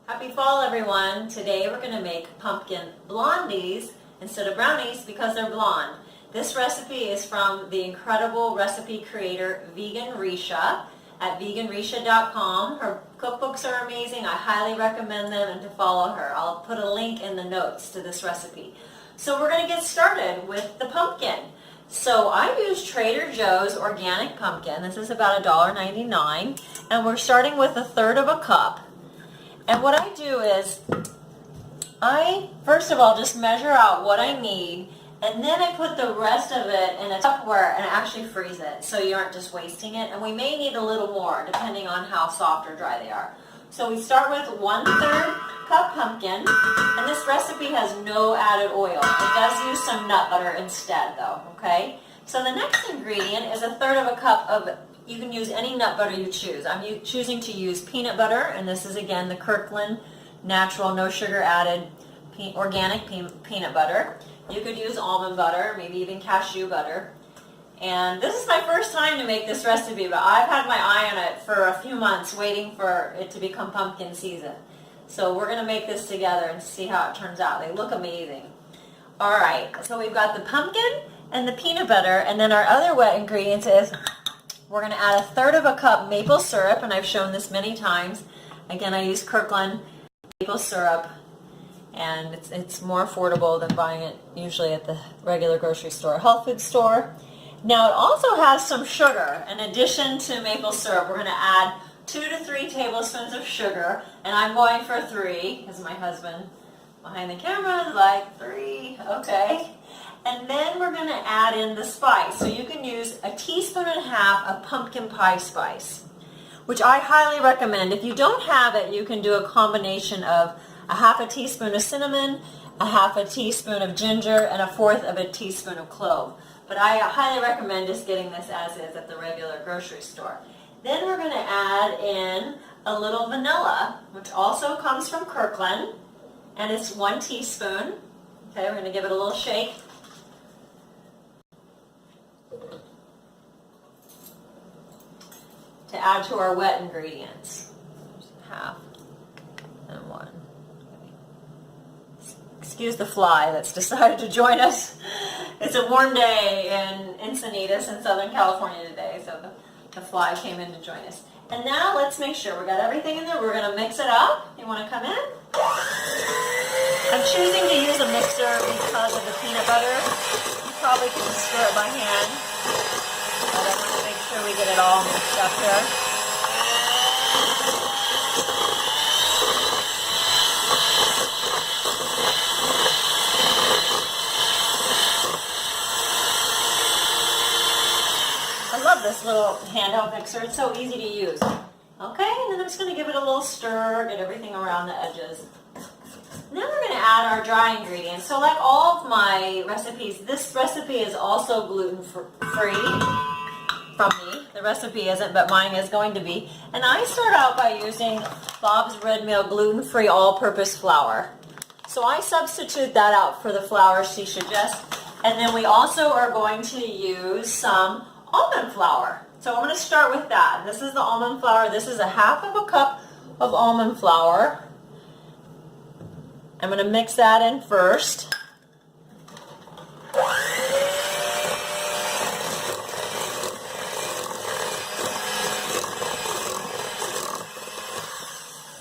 Happy fall, everyone. Today we're going to make pumpkin blondies instead of brownies because they're blonde. This recipe is from the incredible recipe creator Vegan Richa at veganricha.com. Her cookbooks are amazing. I highly recommend them and to follow her. I'll put a link in the notes to this recipe. So we're going to get started with the pumpkin. So I use Trader Joe's organic pumpkin. This is about $1.99, and we're starting with 1/3 of a cup. And what I do is I first of all just measure out what I need, and then I put the rest of it in a Tupperware and actually freeze it so you aren't just wasting it. And we may need a little more depending on how soft or dry they are. So we start with 1/3 cup pumpkin, and this recipe has no added oil. It does use some nut butter instead though, okay? So the next ingredient is 1/3 of a cup of, you can use any nut butter you choose. I'm choosing to use peanut butter, and this is again the Kirkland natural, no sugar added, organic peanut butter. You could use almond butter, maybe even cashew butter. And this is my first time to make this recipe, but I've had my eye on it for a few months waiting for it to become pumpkin season. So we're going to make this together and see how it turns out. They look amazing. Alright, so we've got the pumpkin and the peanut butter, and then our other wet ingredients is we're going to add 1/3 of a cup maple syrup, and I've shown this many times. Again, I use Kirkland maple syrup, and it's more affordable than buying it usually at the regular grocery store, health food store. Now it also has some sugar. In addition to maple syrup, we're going to add 2 to 3 tablespoons of sugar, and I'm going for 3 because my husband behind the camera is like 3, okay. And then we're going to add in the spice. So you can use 1.5 teaspoons of pumpkin pie spice, which I highly recommend. If you don't have it, you can do a combination of 1/2 teaspoon of cinnamon, 1/2 teaspoon of ginger, and 1/4 teaspoon of clove. But I highly recommend just getting this as is at the regular grocery store. Then we're going to add in a little vanilla, which also comes from Kirkland, and it's 1 teaspoon. Okay, we're going to give it a little shake. To add to our wet ingredients. 1/2 and 1. Excuse the fly that's decided to join us. It's a warm day in Encinitas in Southern California today, so the fly came in to join us. And now let's make sure we got everything in there. We're going to mix it up. You want to come in? I'm choosing to use a mixer because of the peanut butter. You probably can stir it by hand, but I want to make sure we get it all mixed up here. I love this little handheld mixer. It's so easy to use. Okay, and then I'm just going to give it a little stir, get everything around the edges. Now we're going to add our dry ingredients. So like all of my recipes, this recipe is also gluten-free from me. The recipe isn't, but mine is going to be. And I start out by using Bob's Red Mill gluten-free all-purpose flour. So I substitute that out for the flour she suggests. And then we also are going to use some almond flour. So I'm going to start with that. This is the almond flour. This is 1/2 cup of almond flour. I'm going to mix that in first.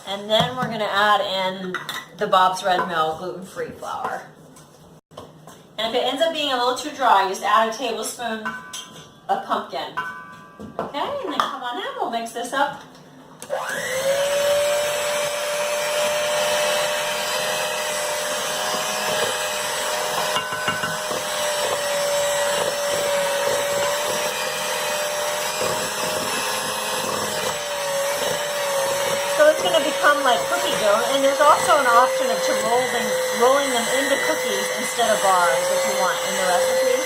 And then we're going to add in the Bob's Red Mill gluten-free flour. And if it ends up being a little too dry, just add 1 tablespoon of pumpkin. Okay, and then come on in, we'll mix this up. So it's going to become like cookie dough, and there's also an option of rolling them into cookies instead of bars if you want in the recipe.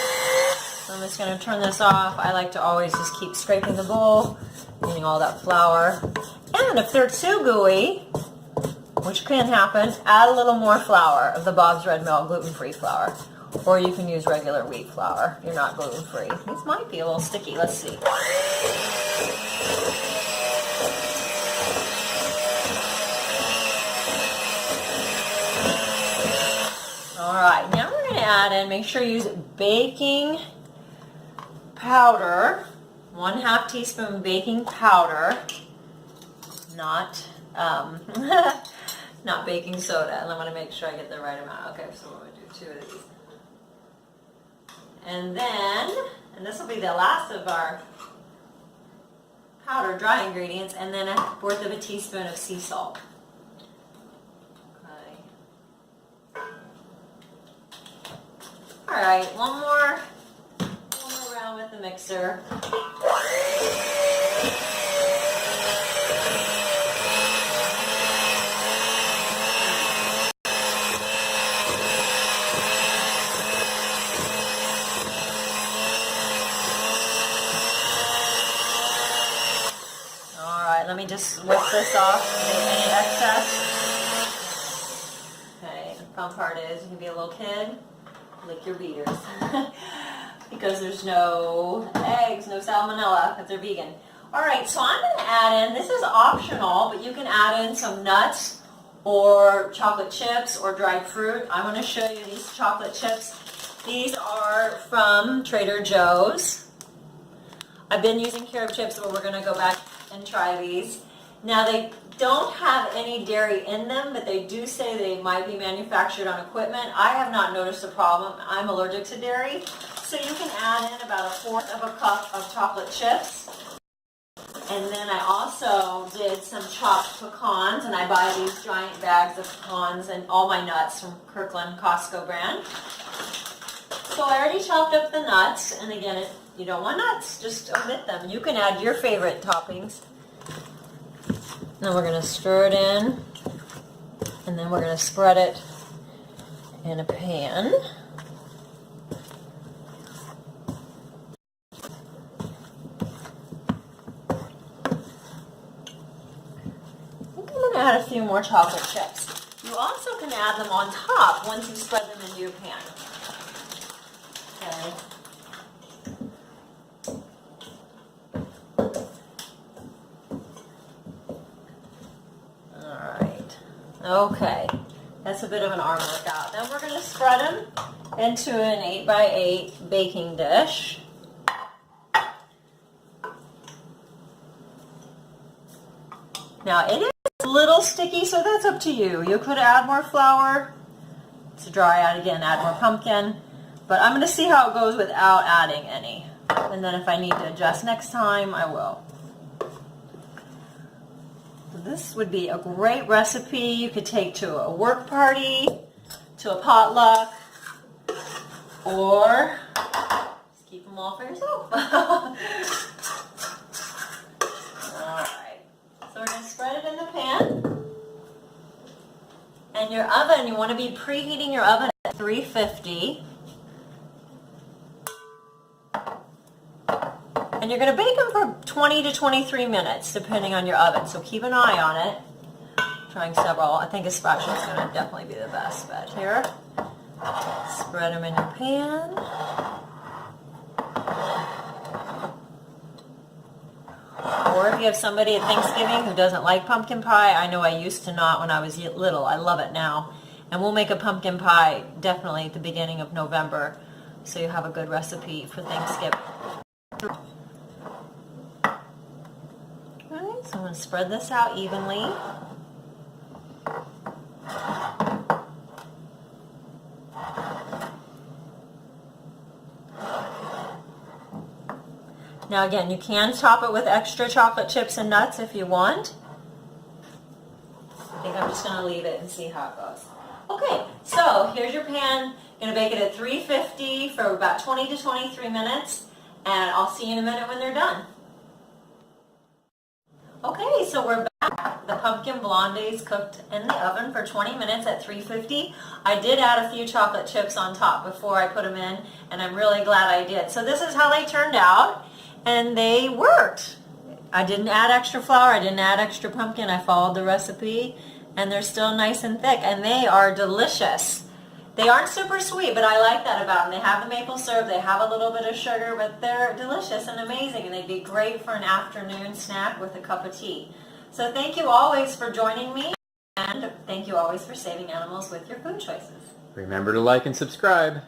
So I'm just going to turn this off. I like to always just keep scraping the bowl, getting all that flour. And if they're too gooey, which can happen, add a little more flour of the Bob's Red Mill gluten-free flour. Or you can use regular wheat flour. You're not gluten-free. These might be a little sticky. Let's see. add in, make sure you use baking powder, 1/2 teaspoon baking powder, not not baking soda. And I want to make sure I get the right amount. Okay, so we're going to do 2 of these. And then, and this will be the last of our powder dry ingredients, and then 1/4 of a teaspoon of sea salt. Okay. All right, one more round with the mixer. Let me just whip this off, any excess. Okay, the fun part is you can be a little kid, lick your beaters. Because there's no eggs, no salmonella, because they're vegan. Alright, so I'm going to add in, this is optional, but you can add in some nuts or chocolate chips or dried fruit. I want to show you these chocolate chips. These are from Trader Joe's. I've been using carob chips, but we're going to go back and try these. Now they don't have any dairy in them, but they do say they might be manufactured on equipment. I have not noticed a problem. I'm allergic to dairy. So you can add in about 1/4 of a cup of chocolate chips. And then I also did some chopped pecans, and I buy these giant bags of pecans and all my nuts from Kirkland Costco brand. So I already chopped up the nuts, and again, if you don't want nuts, just omit them. You can add your favorite toppings. Now we're going to stir it in, and then we're going to spread it in a pan. I'm going to add a few more chocolate chips. You also can add them on top once you spread them into your pan. Okay. Okay, that's a bit of an arm workout. Then we're going to spread them into an 8x8 baking dish. Now it is a little sticky, so that's up to you. You could add more flour to dry out again, add more pumpkin, but I'm going to see how it goes without adding any. And then if I need to adjust next time, I will. This would be a great recipe you could take to a work party, to a potluck, or just keep them all for yourself. Alright, so we're going to spread it in the pan. And your oven, you want to be preheating your oven at 350. And you're going to bake them for 20 to 23 minutes, depending on your oven. So keep an eye on it. I'm trying several. I think a spatula is going to definitely be the best bet here. Spread them in your pan. Or if you have somebody at Thanksgiving who doesn't like pumpkin pie, I know I used to not when I was little. I love it now. And we'll make a pumpkin pie definitely at the beginning of November. So you have a good recipe for Thanksgiving. Alright, so I'm going to spread this out evenly. Now again, you can top it with extra chocolate chips and nuts if you want. I think I'm just going to leave it and see how it goes. Okay, so here's your pan. Going to bake it at 350 for about 20 to 23 minutes. And I'll see you in a minute when they're done. Okay, so we're back. The pumpkin blondies cooked in the oven for 20 minutes at 350. I did add a few chocolate chips on top before I put them in, and I'm really glad I did. So this is how they turned out, and they worked. I didn't add extra flour. I didn't add extra pumpkin. I followed the recipe, and they're still nice and thick, and they are delicious. They aren't super sweet, but I like that about them. They have the maple syrup, they have a little bit of sugar, but they're delicious and amazing, and they'd be great for an afternoon snack with a cup of tea. So thank you always for joining me, and thank you always for saving animals with your food choices. Remember to like and subscribe.